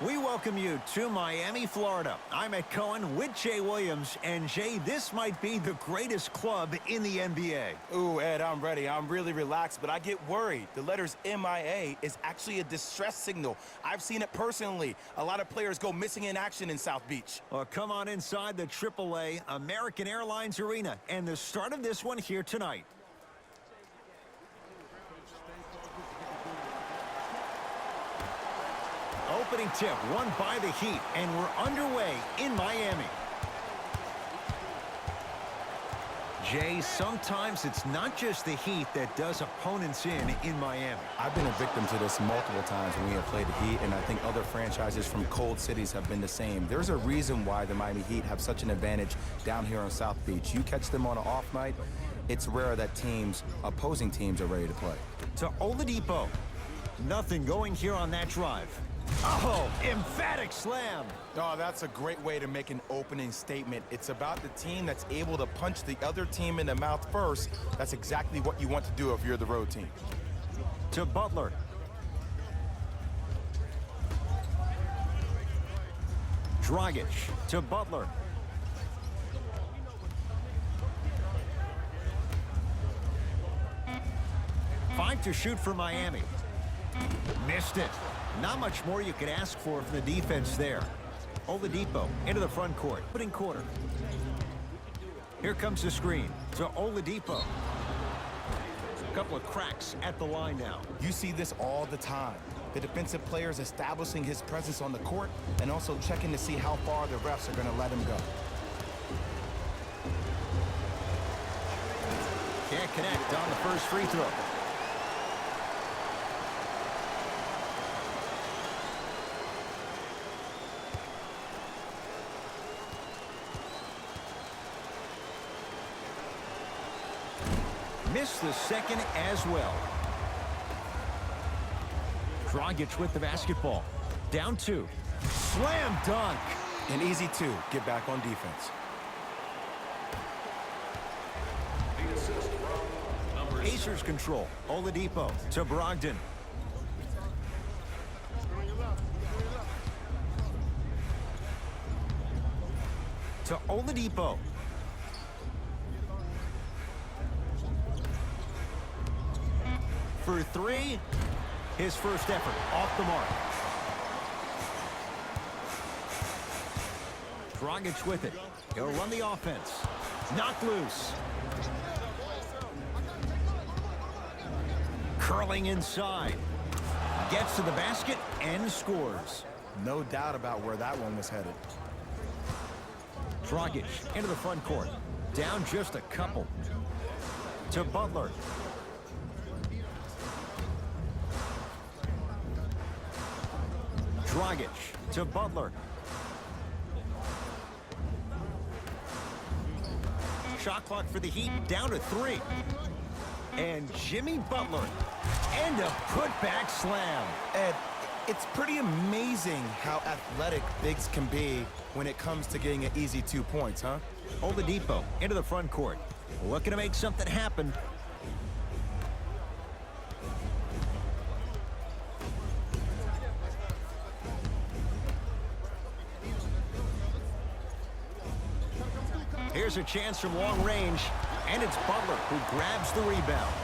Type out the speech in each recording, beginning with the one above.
We welcome you to Miami, Florida. I'm Ed Cohen with Jay Williams. And Jay, this might be the greatest club in the NBA. Ooh, Ed, I'm ready. I'm really relaxed, but I get worried. The letters MIA is actually a distress signal. I've seen it personally. A lot of players go missing in action in South Beach. Well, come on inside the AAA American Airlines Arena and the start of this one here tonight. Opening tip won by the Heat, and we're underway in Miami. Jay, sometimes it's not just the Heat that does opponents in Miami. I've been a victim to this multiple times when we have played the Heat, and I think other franchises from cold cities have been the same. There's a reason why the Miami Heat have such an advantage down here on South Beach. You catch them on an off night, it's rare that opposing teams are ready to play. To Oladipo. Nothing going here on that drive. Oh, emphatic slam. Oh, that's a great way to make an opening statement. It's about the team that's able to punch the other team in the mouth first. That's exactly what you want to do if you're the road team. To Butler. Dragic to Butler. Five to shoot for Miami. Missed it. Not much more you could ask for from the defense there. Oladipo into the front court, putting quarter. Here comes the screen to Oladipo. A couple of cracks at the line now. You see this all the time. The defensive players establishing his presence on the court and also checking to see how far the refs are going to let him go. Can't connect on the first free throw. Missed the second as well. Dragic with the basketball. Down two. Slam dunk. An easy two. Get back on defense. Pacers control. Oladipo to Brogdon. To Oladipo. For three, his first effort off the mark. Dragic with it. He'll run the offense. Knocked loose. Curling inside. Gets to the basket and scores. No doubt about where that one was headed. Dragic into the front court. Down just a couple. To Butler. Dragic to Butler. Shot clock for the Heat down to three. And Jimmy Butler. And a putback slam. Ed, it's pretty amazing how athletic bigs can be when it comes to getting an easy 2 points, huh? Oladipo into the front court. Looking to make something happen. Here's a chance from long range, and it's Butler who grabs the rebound.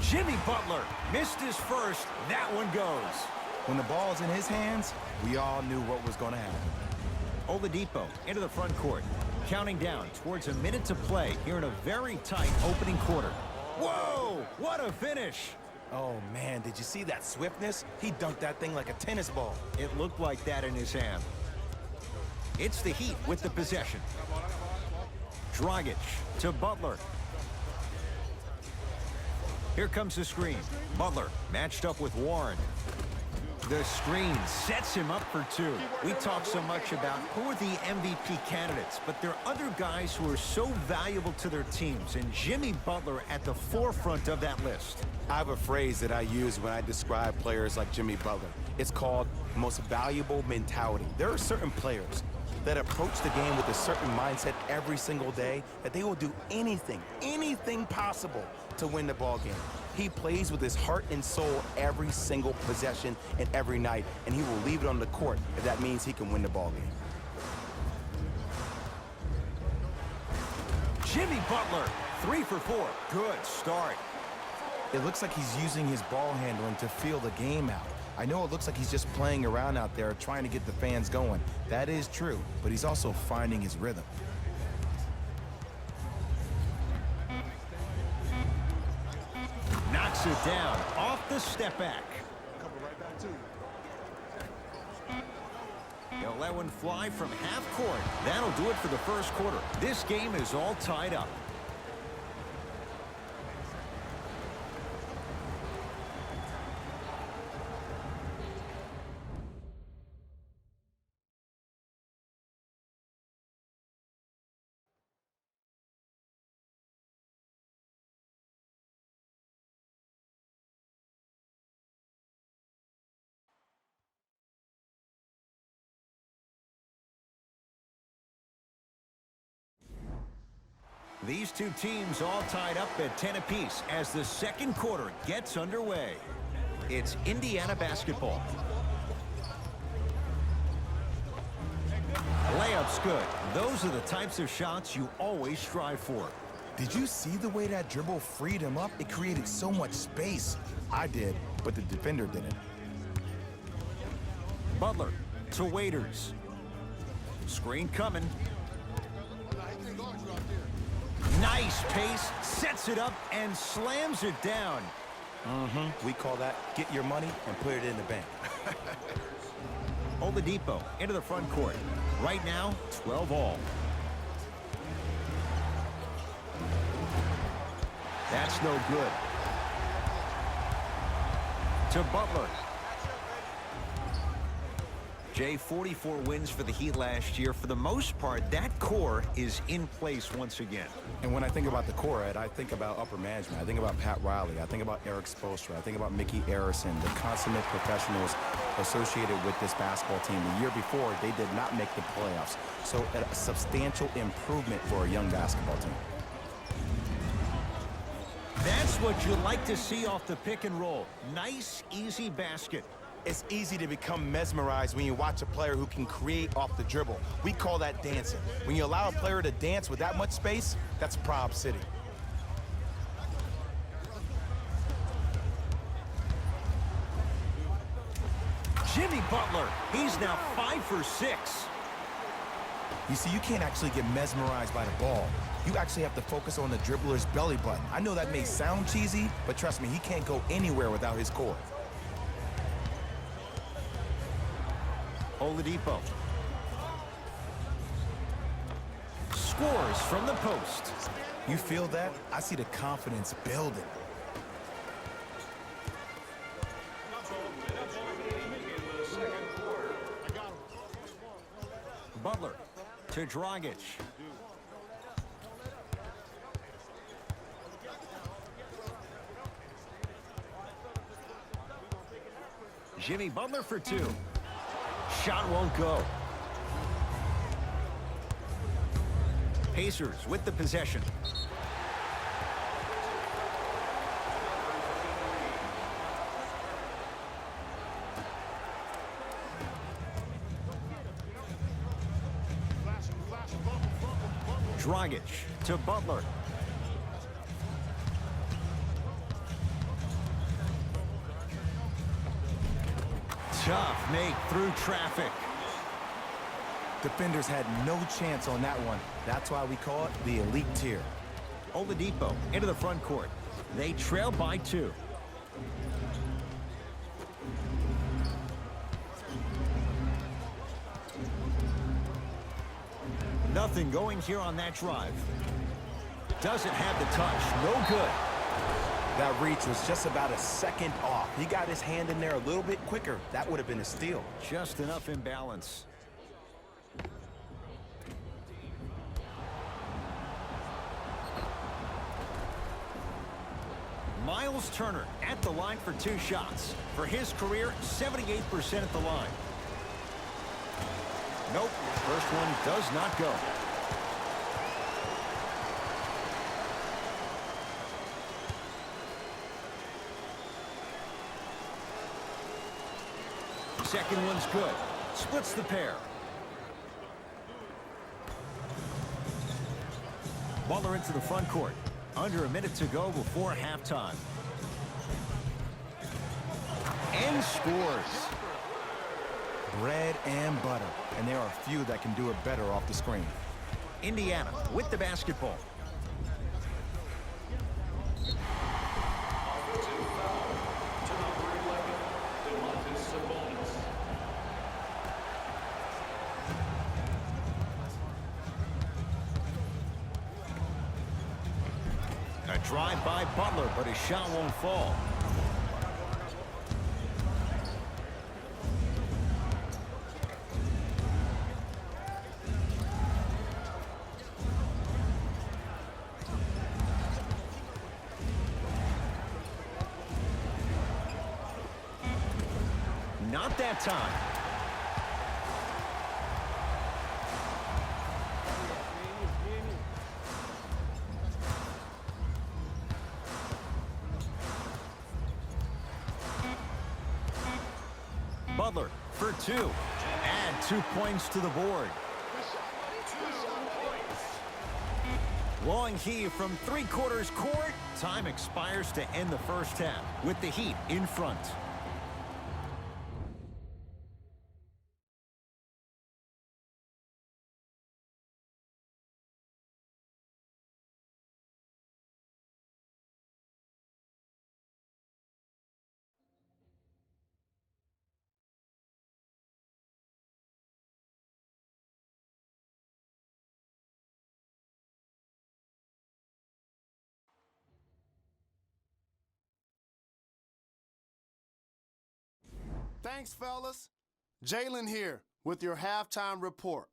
Jimmy Butler missed his first. That one goes. When the ball's in his hands, we all knew what was going to happen. Oladipo into the front court, counting down towards a minute to play here in a very tight opening quarter. Whoa, what a finish. Oh, man, did you see that swiftness? He dunked that thing like a tennis ball. It looked like that in his hand. It's the Heat with the possession. Dragic to Butler. Here comes the screen. Butler matched up with Warren. The screen sets him up for two. We talk so much about who are the MVP candidates, but there are other guys who are so valuable to their teams, and Jimmy Butler at the forefront of that list. I have a phrase that I use when I describe players like Jimmy Butler. It's called most valuable mentality. There are certain players that approach the game with a certain mindset every single day that they will do anything possible to win the ball game. He plays with his heart and soul every single possession and every night, and he will leave it on the court if that means he can win the ball game. Jimmy Butler, 3 for 4. Good start. It looks like he's using his ball handling to feel the game out. I know it looks like he's just playing around out there trying to get the fans going. That is true, but he's also finding his rhythm. Knocks it down off the step back. He'll let one fly from half court. That'll do it for the first quarter. This game is all tied up. These two teams all tied up at 10 apiece as the second quarter gets underway. It's Indiana basketball. Layup's good. Those are the types of shots you always strive for. Did you see the way that dribble freed him up? It created so much space. I did, but the defender didn't. Butler to Waiters. Screen coming. Nice pace, sets it up, and slams it down. We call that get your money and put it in the bank. Oladipo into the front court. Right now, 12 all. That's no good. To Butler. Jay, 44 wins for the Heat last year. For the most part, that core is in place once again. And when I think about the core, Ed, I think about upper management. I think about Pat Riley. I think about Eric Spoelstra. I think about Mickey Arison, the consummate professionals associated with this basketball team. The year before, they did not make the playoffs. So a substantial improvement for a young basketball team. That's what you like to see off the pick and roll. Nice, easy basket. It's easy to become mesmerized when you watch a player who can create off the dribble. We call that dancing. When you allow a player to dance with that much space, that's Prob City. Jimmy Butler, he's now 5 for 6. You see, you can't actually get mesmerized by the ball. You actually have to focus on the dribbler's belly button. I know that may sound cheesy, but trust me, he can't go anywhere without his core. Oladipo. Scores from the post. You feel that? I see the confidence building. Butler to Dragic. Jimmy Butler for 2. Shot won't go. Pacers with the possession. Dragic to Butler. Tough make through traffic. Defenders had no chance on that one. That's why we call it the elite tier. Oladipo into the front court. They trail by 2. Nothing going here on that drive. Doesn't have the touch. No good. That reach was just about a second off. He got his hand in there a little bit quicker. That would have been a steal. Just enough imbalance. Miles Turner at the line for 2 shots. For his career, 78% at the line. Nope, first one does not go. Second one's good. Splits the pair. Butler into the front court. Under a minute to go before halftime. And scores. Bread and butter. And there are few that can do it better off the screen. Indiana with the basketball. A drive by Butler, but his shot won't fall. Not that time. Butler for two. Add 2 points to the board. Long heave from three-quarters court. Time expires to end the first half with the Heat in front. Thanks, fellas. Jalen here with your halftime report.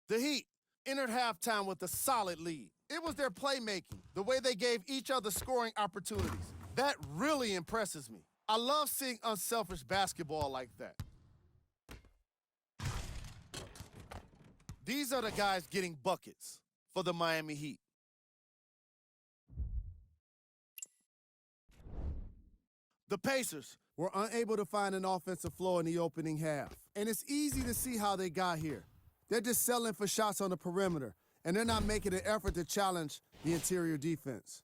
The Heat entered halftime with a solid lead. It was their playmaking, the way they gave each other scoring opportunities. That really impresses me. I love seeing unselfish basketball like that. These are the guys getting buckets for the Miami Heat. The Pacers were unable to find an offensive flow in the opening half. And it's easy to see how they got here. They're just settling for shots on the perimeter, and they're not making an effort to challenge the interior defense.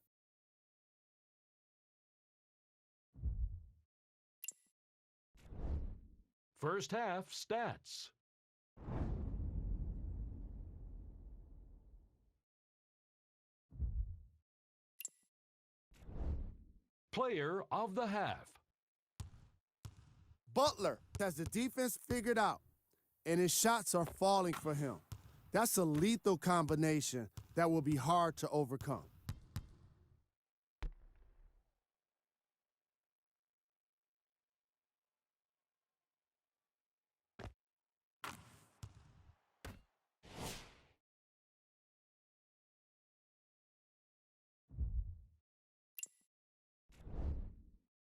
First half stats. Player of the half. Butler has the defense figured out, and his shots are falling for him. That's a lethal combination that will be hard to overcome.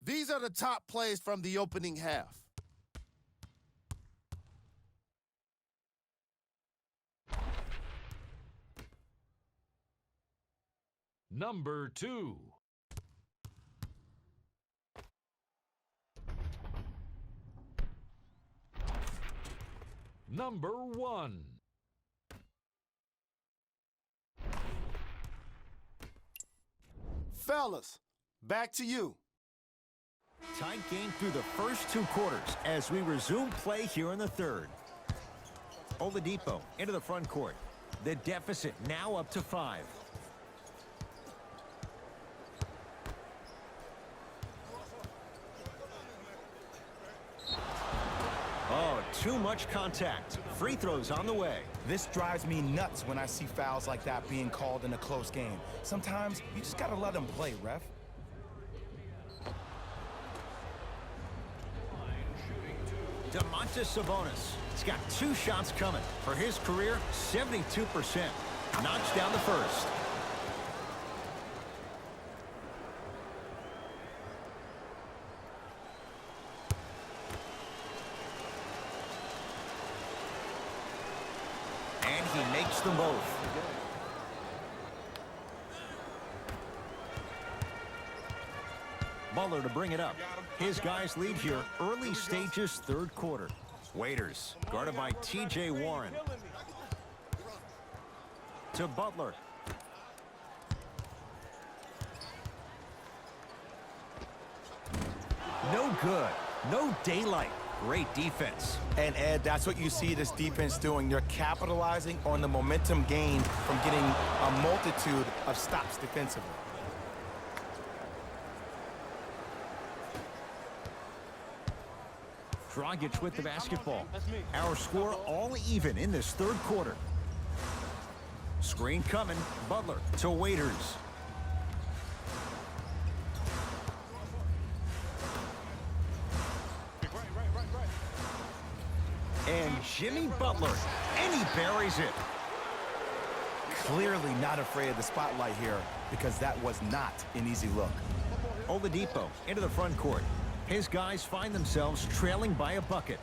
These are the top plays from the opening half. Number 2. Number 1. Fellas, back to you. Tight game through the first 2 quarters as we resume play here in the third. Oladipo into the front court. The deficit now up to 5. Oh, too much contact. Free throws on the way. This drives me nuts when I see fouls like that being called in a close game. Sometimes you just gotta let them play, ref. Domantas Sabonis. He's got 2 shots coming. For his career, 72%. Knocks down the first. And he makes them both. Butler to bring it up. His guys lead here, early stages, third quarter. Waiters, guarded by T.J. Warren. To Butler. No good. No daylight. Great defense. And Ed, that's what you see this defense doing. They're capitalizing on the momentum gained from getting a multitude of stops defensively. Dragic with the basketball. Our score all even in this third quarter. Screen coming. Butler to Waiters. And Jimmy Butler. And he buries it. Clearly not afraid of the spotlight here because that was not an easy look. Oladipo into the front court. His guys find themselves trailing by a bucket.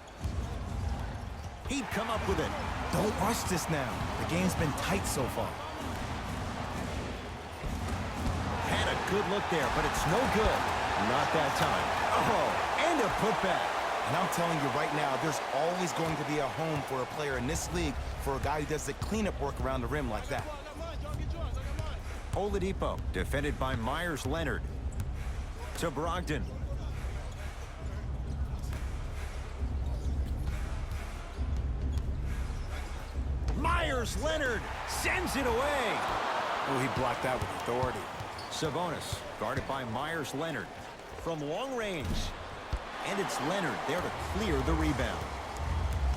He'd come up with it. Don't rush this now. The game's been tight so far. Had a good look there, but it's no good. Not that time. Oh, and a putback. And I'm telling you right now, there's always going to be a home for a player in this league for a guy who does the cleanup work around the rim like that. Oladipo, defended by Myers Leonard. To Brogdon. Myers Leonard sends it away. Oh, he blocked that with authority. Sabonis, guarded by Myers Leonard. From long range. And it's Leonard there to clear the rebound.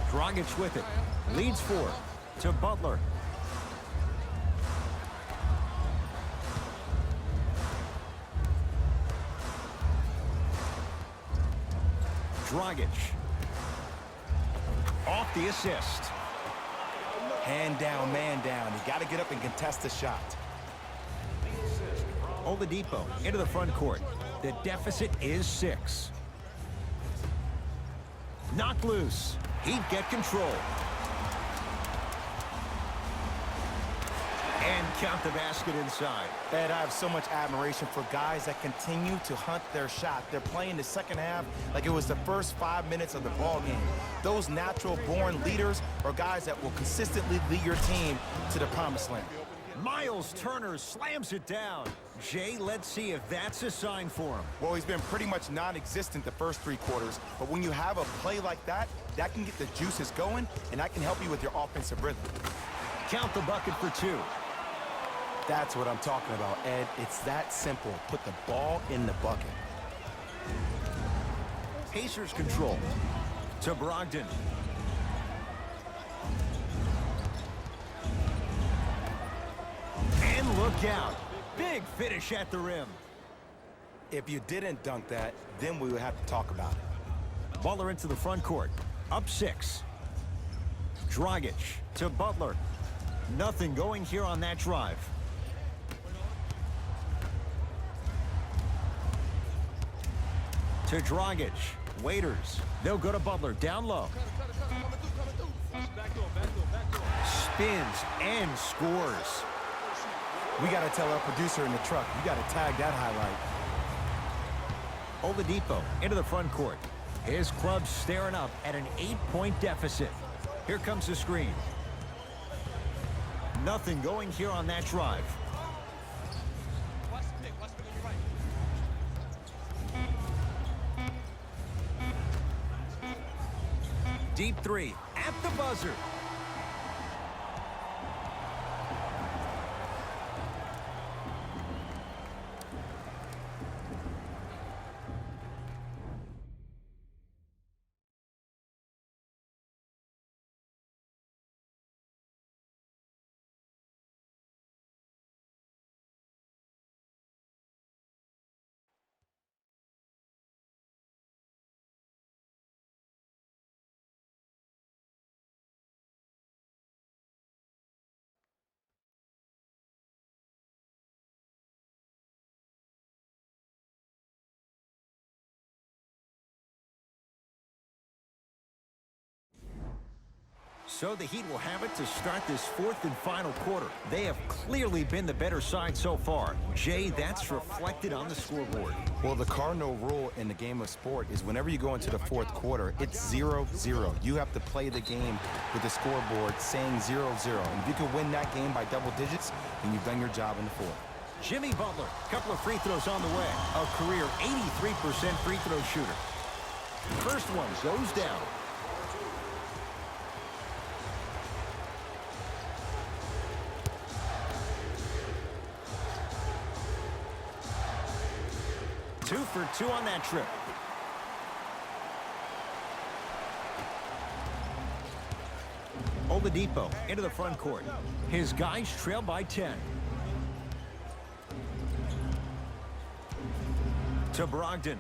Dragic with it. Leads 4. To Butler. Dragic. Off the assist. Hand down, man down. You got to get up and contest the shot. Oladipo into the front court. The deficit is 6. Knocked loose. He'd get control. And count the basket inside. Ed, I have so much admiration for guys that continue to hunt their shot. They're playing the second half like it was the first 5 minutes of the ball game. Those natural-born leaders are guys that will consistently lead your team to the promised land. Miles Turner slams it down. Jay, let's see if that's a sign for him. Well, he's been pretty much non-existent the first 3 quarters, but when you have a play like that, that can get the juices going, and that can help you with your offensive rhythm. Count the bucket for 2. That's what I'm talking about, Ed. It's that simple. Put the ball in the bucket. Pacers control. To Brogdon. And look out. Big finish at the rim. If you didn't dunk that, then we would have to talk about it. Butler into the front court. Up 6. Dragic to Butler. Nothing going here on that drive. To Dragic. Waiters. They'll go to Butler. Down low. Spins and scores. We got to tell our producer in the truck, you got to tag that highlight. Oladipo into the front court. His club staring up at an 8-point deficit. Here comes the screen. Nothing going here on that drive. Deep 3 at the buzzer. So the Heat will have it to start this fourth and final quarter. They have clearly been the better side so far. Jay, that's reflected on the scoreboard. Well, the cardinal rule in the game of sport is whenever you go into the fourth quarter, it's 0-0. You have to play the game with the scoreboard saying 0-0. And if you can win that game by double digits, then you've done your job in the fourth. Jimmy Butler, couple of free throws on the way. A career 83% free throw shooter. First one goes down. Two for two on that trip. Oladipo into the front court. His guys trail by 10. To Brogdon.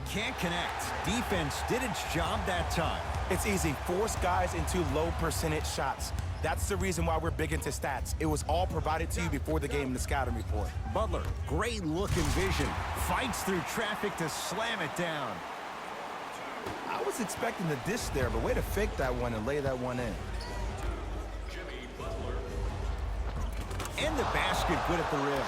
Can't connect. Defense did its job that time. It's easy. Force guys into low percentage shots. That's the reason why we're big into stats. It was all provided to you before the game in the scouting report. Butler, great look and vision. Fights through traffic to slam it down. I was expecting the dish there, but way to fake that one and lay that one in. And the basket good at the rim.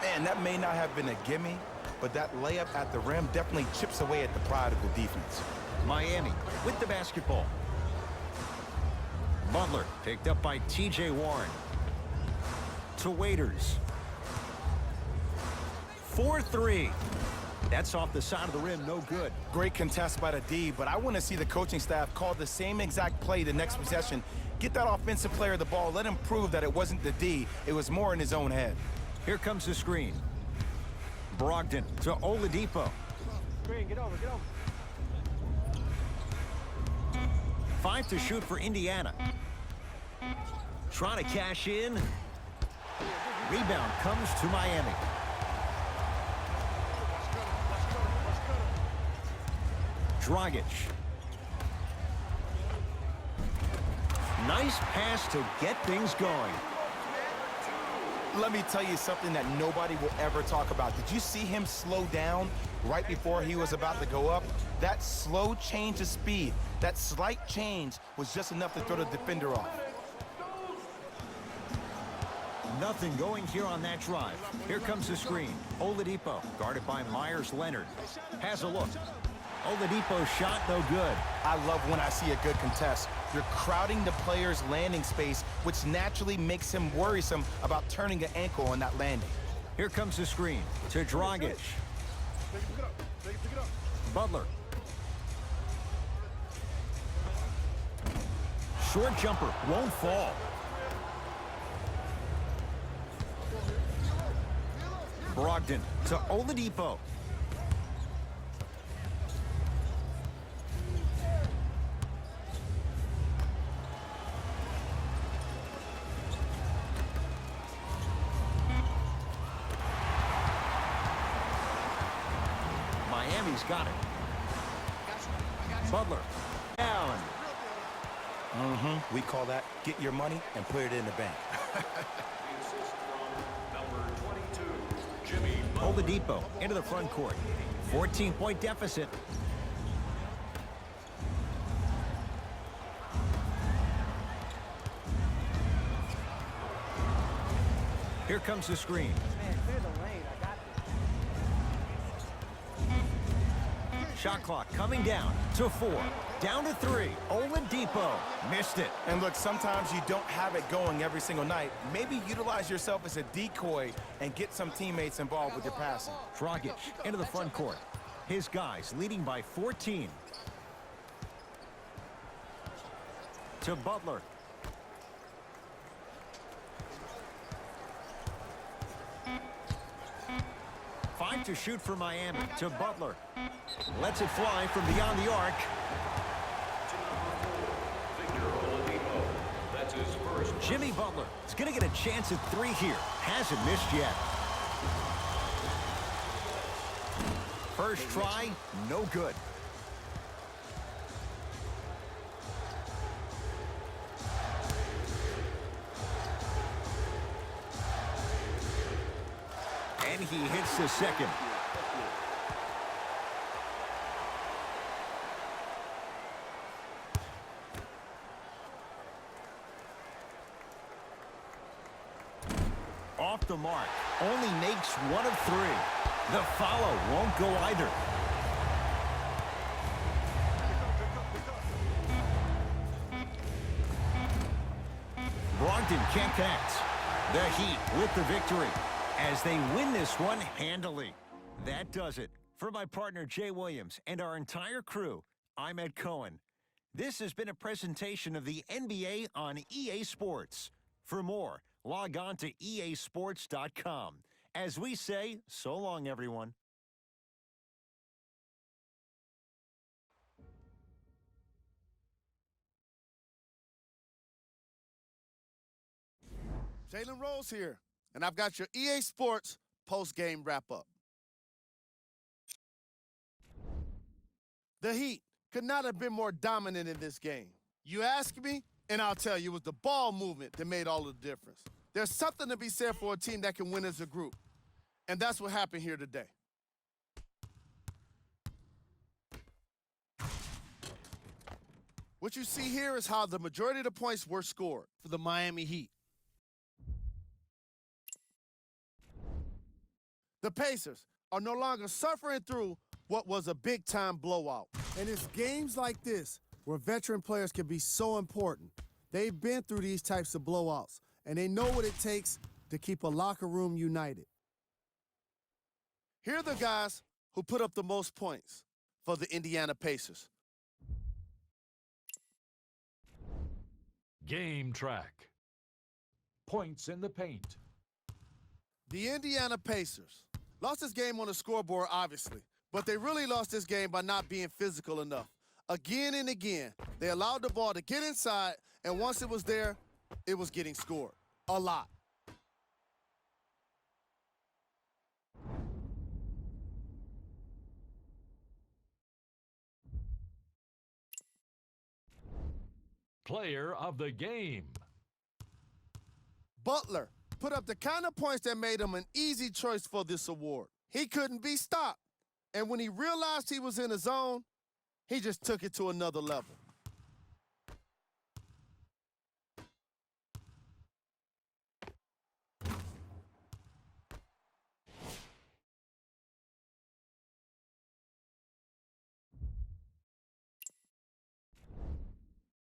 Man, that may not have been a gimme, but that layup at the rim definitely chips away at the pride of the defense. Miami with the basketball. Butler picked up by T.J. Warren. To Waiters. 4-3. That's off the side of the rim, no good. Great contest by the D, but I want to see the coaching staff call the same exact play the next possession. Get that offensive player the ball. Let him prove that it wasn't the D. It was more in his own head. Here comes the screen. Brogdon to Oladipo. Screen, get over. 5 to shoot for Indiana. Trying to cash in. Rebound comes to Miami. Dragic. Nice pass to get things going. Let me tell you something that nobody will ever talk about. Did you see him slow down right before he was about to go up? That slow change of speed, that slight change was just enough to throw the defender off. Nothing going here on that drive. Here comes the screen. Oladipo, guarded by Myers Leonard. Has a look. Oladipo's shot no good. I love when I see a good contest. You're crowding the player's landing space, which naturally makes him worrisome about turning an ankle on that landing. Here comes the screen to Dragic. Butler. Short jumper won't fall. Brogdon to Oladipo. Miami's got it. Butler down. We call that get your money and put it in the bank. Oladipo into the front court. 14-point deficit. Here comes the screen. Shot clock coming down to 4. Down to 3. Oladipo missed it. And look, sometimes you don't have it going every single night. Maybe utilize yourself as a decoy and get some teammates involved with your passing. Dragic into the front court. His guys leading by 14. To Butler. Five to shoot for Miami. To Butler. Lets it fly from beyond the arc. Jimmy Butler is going to get a chance at 3 here. Hasn't missed yet. First try, no good. And he hits the second. the mark. Only makes one of three. The follow won't go either. Brogdon can't connect. The Heat with the victory as they win this one handily. That does it. For my partner Jay Williams and our entire crew, I'm Ed Cohen. This has been a presentation of the NBA on EA Sports. For more, log on to easports.com. As we say, so long, everyone. Jalen Rose here, and I've got your EA Sports post-game wrap-up. The Heat could not have been more dominant in this game. You ask me, and I'll tell you, it was the ball movement that made all the difference. There's something to be said for a team that can win as a group, and that's what happened here today. What you see here is how the majority of the points were scored for the Miami Heat. The Pacers are no longer suffering through what was a big-time blowout. And it's games like this where veteran players can be so important. They've been through these types of blowouts, and they know what it takes to keep a locker room united. Here are the guys who put up the most points for the Indiana Pacers. Game track. Points in the paint. The Indiana Pacers lost this game on the scoreboard, obviously, but they really lost this game by not being physical enough. Again and again, they allowed the ball to get inside, and once it was there, it was getting scored. A lot. Player of the game. Butler put up the kind of points that made him an easy choice for this award. He couldn't be stopped. And when he realized he was in a zone, he just took it to another level.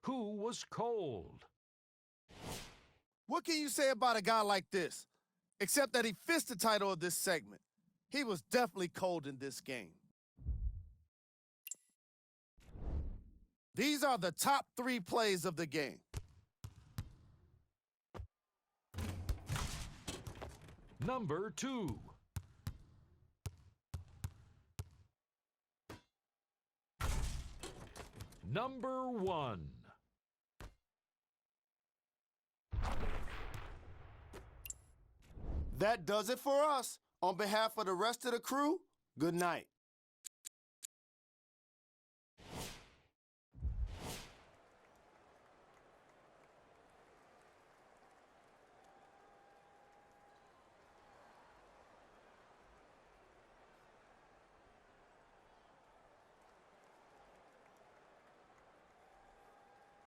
Who was cold? What can you say about a guy like this? Except that he fits the title of this segment. He was definitely cold in this game. These are the top 3 plays of the game. Number 2. Number 1. That does it for us. On behalf of the rest of the crew, good night.